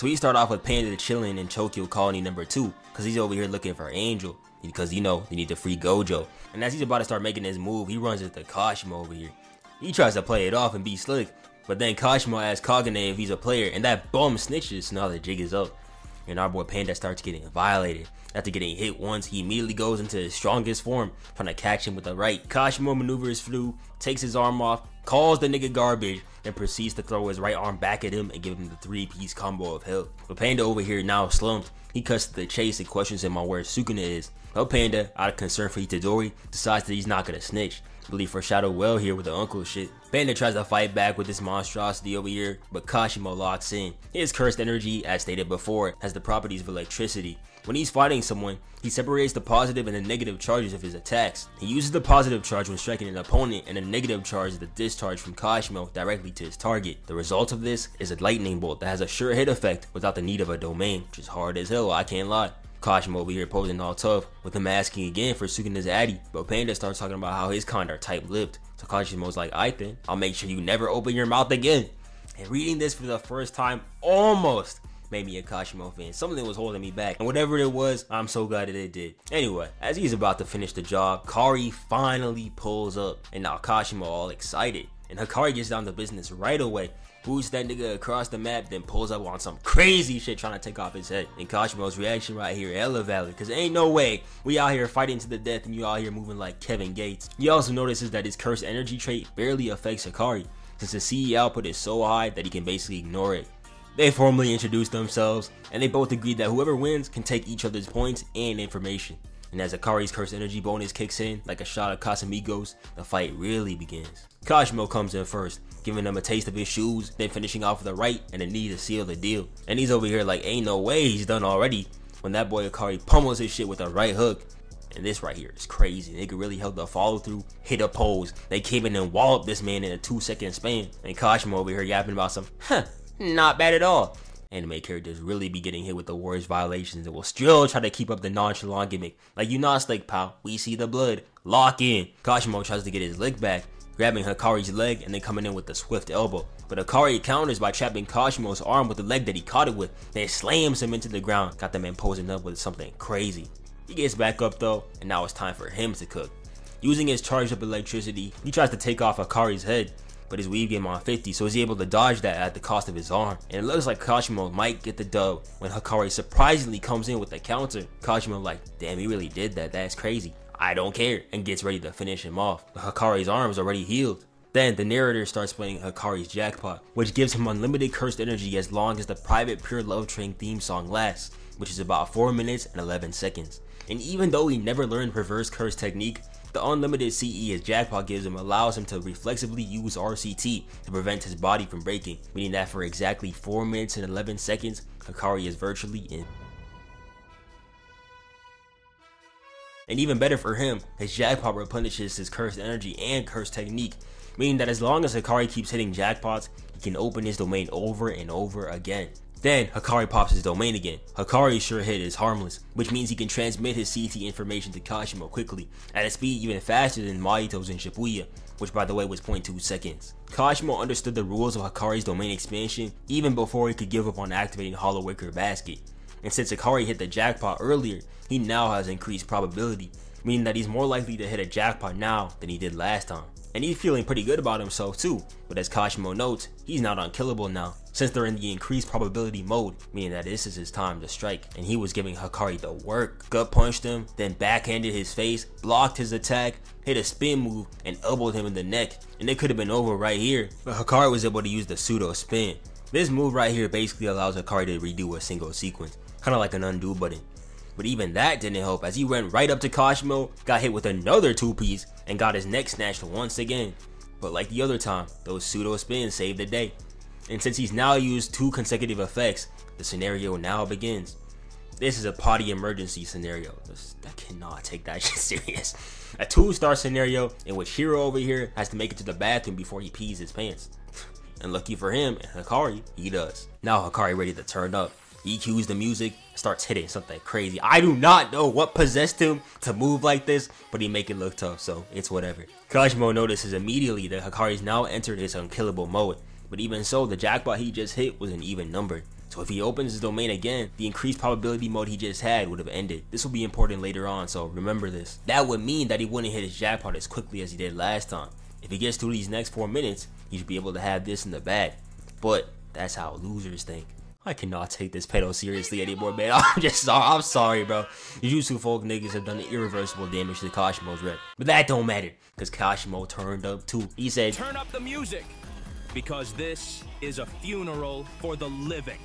So he start off with Panda chilling in Tokyo Colony number 2, cause he's over here looking for Angel, because you know they need to free Gojo. And as he's about to start making his move, he runs into Kashimo over here. He tries to play it off and be slick, but then Kashimo asks Kagane if he's a player, and that bum snitches, so now the jig is up. And our boy Panda starts getting violated. After getting hit once, he immediately goes into his strongest form, trying to catch him with the right. Kashimo maneuvers through, takes his arm off, calls the nigga garbage, and proceeds to throw his right arm back at him and give him the 3-piece combo of hell. But Panda over here now slumped. He cuts to the chase and questions him on where Sukuna is. But Panda, out of concern for Itadori, decides that he's not gonna snitch. Really foreshadowed well here with the uncle shit. Panda tries to fight back with this monstrosity over here, but Kashimo locks in. His cursed energy, as stated before, has the properties of electricity. When he's fighting someone, he separates the positive and the negative charges of his attacks. He uses the positive charge when striking an opponent, and the negative charge is the discharge from Kashimo directly to his target. The result of this is a lightning bolt that has a sure hit effect without the need of a domain, which is hard as hell, I can't lie. Kashimo over here posing all tough, with him asking again for Sukuna's addy, but Panda starts talking about how his kind are tight-lipped. So Kashimo's like, "Aight then, I'll make sure you never open your mouth again." And reading this for the first time almost made me a Kashimo fan. Something was holding me back, and whatever it was, I'm so glad that it did. Anyway, as he's about to finish the job, Kari finally pulls up, and now Kashimo all excited, and Hakari gets down to business right away. Boosts that nigga across the map, then pulls up on some crazy shit trying to take off his head. And Kashimo's reaction right here, hella valid, cause ain't no way we out here fighting to the death and you out here moving like Kevin Gates. He also notices that his cursed energy trait barely affects Hakari, since the CE output is so high that he can basically ignore it. They formally introduce themselves, and they both agree that whoever wins can take each other's points and information. And as Hakari's cursed energy bonus kicks in like a shot of Casamigos, the fight really begins. Kashimo comes in first, giving him a taste of his shoes, then finishing off with a right and a knee to seal the deal. And he's over here like ain't no way he's done already, when that boy Hakari pummels his shit with a right hook. And this right here is crazy. Nigga really held the follow through, hit a pose. They came in and walloped this man in a 2-second span. And Kashimo over here yapping about some, not bad at all. Anime characters really be getting hit with the worst violations and will still try to keep up the nonchalant gimmick. Like, you not slick, pal. We see the blood. Lock in. Kashimo tries to get his lick back, grabbing Hakari's leg and then coming in with the swift elbow. But Hakari counters by trapping Kashimo's arm with the leg that he caught it with, then slams him into the ground. Got the man posing up with something crazy. He gets back up though, and now it's time for him to cook. Using his charged up electricity, he tries to take off Hakari's head, but his weave game on 50, so he's able to dodge that at the cost of his arm. And it looks like Kashimo might get the dub when Hakari surprisingly comes in with a counter. Kashimo like, damn, he really did that, that's crazy. I don't care, and gets ready to finish him off. But Hakari's arm is already healed. Then the narrator starts playing Hakari's jackpot, which gives him unlimited cursed energy as long as the private Pure Love Train theme song lasts, which is about 4 minutes and 11 seconds. And even though he never learned reverse curse technique, the unlimited CE his jackpot gives him allows him to reflexively use RCT to prevent his body from breaking, meaning that for exactly 4 minutes and 11 seconds, Hakari is virtually in. And even better for him, his jackpot replenishes his cursed energy and cursed technique, meaning that as long as Hakari keeps hitting jackpots, he can open his domain over and over again. Then Hakari pops his domain again. Hakari's sure hit is harmless, which means he can transmit his CT information to Kashimo quickly, at a speed even faster than Mahito's in Shibuya, which by the way was 0.2 seconds. Kashimo understood the rules of Hakari's domain expansion even before he could give up on activating Hollow Wicker Basket. And since Hakari hit the jackpot earlier, he now has increased probability, meaning that he's more likely to hit a jackpot now than he did last time. And he's feeling pretty good about himself too, but as Kashimo notes, he's not unkillable now, since they're in the increased probability mode, meaning that this is his time to strike. And he was giving Hakari the work. Gut punched him, then backhanded his face, blocked his attack, hit a spin move, and elbowed him in the neck. And it could have been over right here, but Hakari was able to use the pseudo spin. This move right here basically allows Hakari to redo a single sequence, kind of like an undo button. But even that didn't help, as he went right up to Kashimo, got hit with another 2-piece, and got his neck snatched once again. But like the other time, those pseudo spins saved the day. And since he's now used 2 consecutive effects, the scenario now begins. This is a potty emergency scenario. I cannot take that shit serious. A 2-star scenario in which Hiro over here has to make it to the bathroom before he pees his pants. And lucky for him and Hakari, he does. Now Hakari ready to turn up. EQs the music, starts hitting something crazy. I do not know what possessed him to move like this, but he make it look tough, so it's whatever. Kashimo notices immediately that Hakari's now entered his unkillable mode, but even so, the jackpot he just hit was an even number. So if he opens his domain again, the increased probability mode he just had would have ended. This will be important later on, so remember this. That would mean that he wouldn't hit his jackpot as quickly as he did last time. If he gets through these next 4 minutes, he should be able to have this in the bag. But that's how losers think. I cannot take this pedo seriously anymore, man. I'm sorry, bro. Jujutsu folk niggas have done irreversible damage to Kashimo's rep. But that don't matter, because Kashimo turned up too. He said, "Turn up the music, because this is a funeral for the living."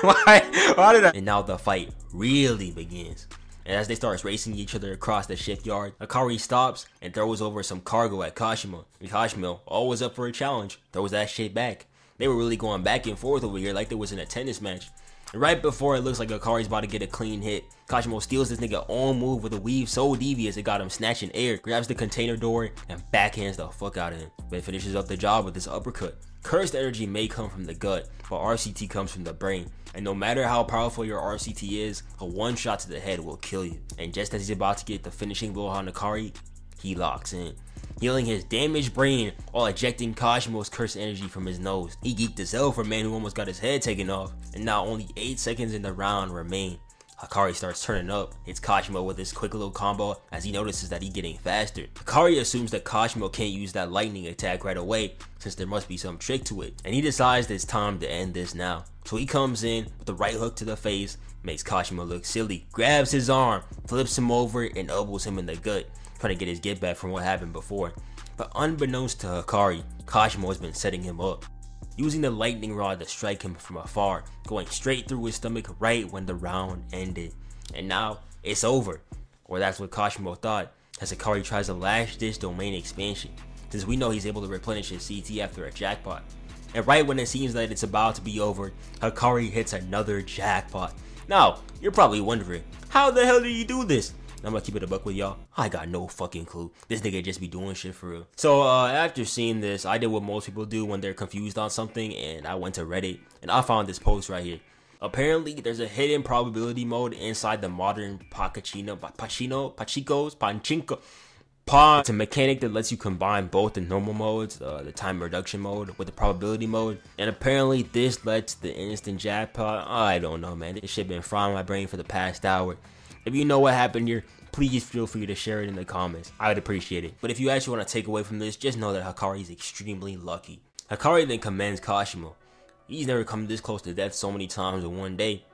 Why did I? And now the fight really begins. And as they start racing each other across the shipyard, HAKARI stops and throws over some cargo at Kashimo. And Kashimo, always up for a challenge, throws that shit back. They were really going back and forth over here like there was in a tennis match. And right before it looks like HAKARI's about to get a clean hit, Kashimo steals this nigga own move with a weave so devious it got him snatching air, grabs the container door, and backhands the fuck out of him. But finishes up the job with this uppercut. Cursed energy may come from the gut, but RCT comes from the brain. And no matter how powerful your RCT is, a one shot to the head will kill you. And just as he's about to get the finishing blow on HAKARI, he locks in, healing his damaged brain while ejecting Kashimo's cursed energy from his nose. He geeked as hell for a man who almost got his head taken off. And now only 8 seconds in the round remain. HAKARI starts turning up, hits Kashimo with this quick little combo as he notices that he's getting faster. HAKARI assumes that Kashimo can't use that lightning attack right away since there must be some trick to it, and he decides that it's time to end this now. So he comes in with the right hook to the face, makes Kashimo look silly, grabs his arm, flips him over, and elbows him in the gut, trying to get his get back from what happened before. But unbeknownst to HAKARI, Kashimo has been setting him up, using the lightning rod to strike him from afar, going straight through his stomach right when the round ended. And now, it's over. Or that's what Kashimo thought, as HAKARI tries to last ditch domain expansion, since we know he's able to replenish his CT after a jackpot. And right when it seems that it's about to be over, HAKARI hits another jackpot. Now, you're probably wondering, how the hell did he do this? I'm gonna keep it a buck with y'all. I got no fucking clue. This nigga just be doing shit for real. So after seeing this, I did what most people do when they're confused on something, and I went to Reddit and I found this post right here. Apparently, there's a hidden probability mode inside the modern Pachinko. It's a mechanic that lets you combine both the normal modes, the time reduction mode, with the probability mode. And apparently, this lets the instant jackpot. I don't know, man. This shit been frying my brain for the past hour. If you know what happened here, please feel free to share it in the comments. I would appreciate it. But if you actually want to take away from this, just know that HAKARI is extremely lucky. HAKARI then commends Kashimo. He's never come this close to death so many times in one day.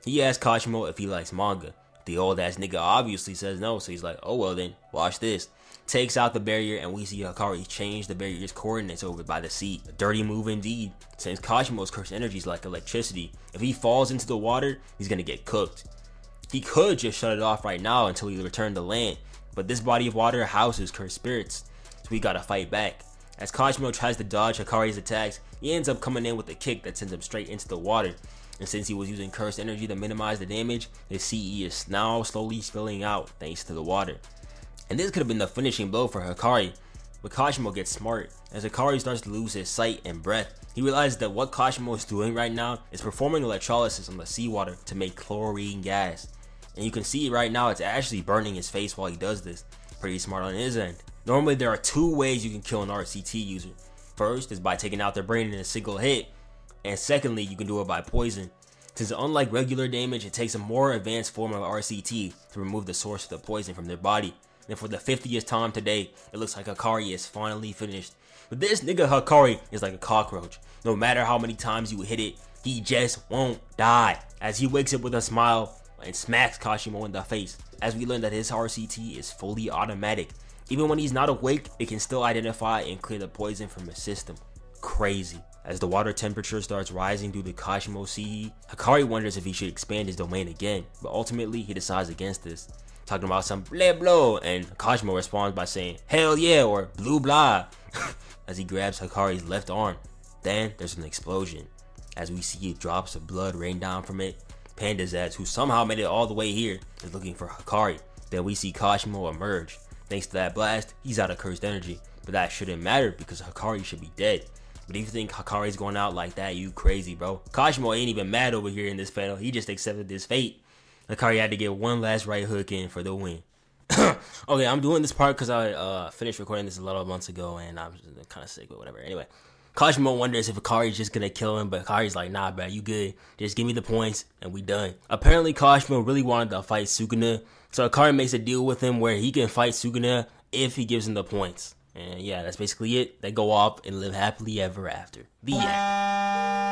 He asks Kashimo if he likes manga. The old ass nigga obviously says no, so he's like, oh well then, watch this. Takes out the barrier and we see HAKARI change the barrier's coordinates over by the sea. A dirty move indeed, since Kashimo's cursed energy is like electricity. If he falls into the water, he's gonna get cooked. He could just shut it off right now until he returned to land, but this body of water houses cursed spirits, so we gotta fight back. As Kashimo tries to dodge HAKARI's attacks, he ends up coming in with a kick that sends him straight into the water. And since he was using cursed energy to minimize the damage, his CE is now slowly spilling out thanks to the water. And this could have been the finishing blow for HAKARI, but Kashimo gets smart. As HAKARI starts to lose his sight and breath, he realizes that what Kashimo is doing right now is performing electrolysis on the seawater to make chlorine gas. And you can see right now it's actually burning his face while he does this. Pretty smart on his end. Normally there are 2 ways you can kill an RCT user. First is by taking out their brain in a single hit, and secondly you can do it by poison. Since unlike regular damage, it takes a more advanced form of RCT to remove the source of the poison from their body. And for the 50th time today, it looks like HAKARI is finally finished. But this nigga HAKARI is like a cockroach. No matter how many times you hit it, he just won't die. As he wakes up with a smile and smacks Kashimo in the face, as we learn that his RCT is fully automatic. Even when he's not awake, it can still identify and clear the poison from his system. Crazy. As the water temperature starts rising due to Kashimo's CE, HAKARI wonders if he should expand his domain again, but ultimately he decides against this, talking about some blah blah, and Kashimo responds by saying hell yeah or blue blah as he grabs HAKARI's left arm. Then there's an explosion, as we see drops of blood rain down from it. Panda's ass, who somehow made it all the way here, is looking for HAKARI. Then we see Kashimo emerge. Thanks to that blast, he's out of cursed energy, but that shouldn't matter because HAKARI should be dead. But if you think HAKARI's going out like that, you crazy, bro. Kashimo ain't even mad over here in this panel. He just accepted his fate. HAKARI had to get one last right hook in for the win. Okay, I'm doing this part because I finished recording this a lot of months ago and I'm kind of sick, but whatever. Anyway, Kashimo wonders if Hakari's just gonna kill him, but Hakari's like, nah, bro, you good. Just give me the points and we done. Apparently, Kashimo really wanted to fight Sukuna, so Hakari makes a deal with him where he can fight Sukuna if he gives him the points. And yeah, that's basically it. They go off and live happily ever after. The end.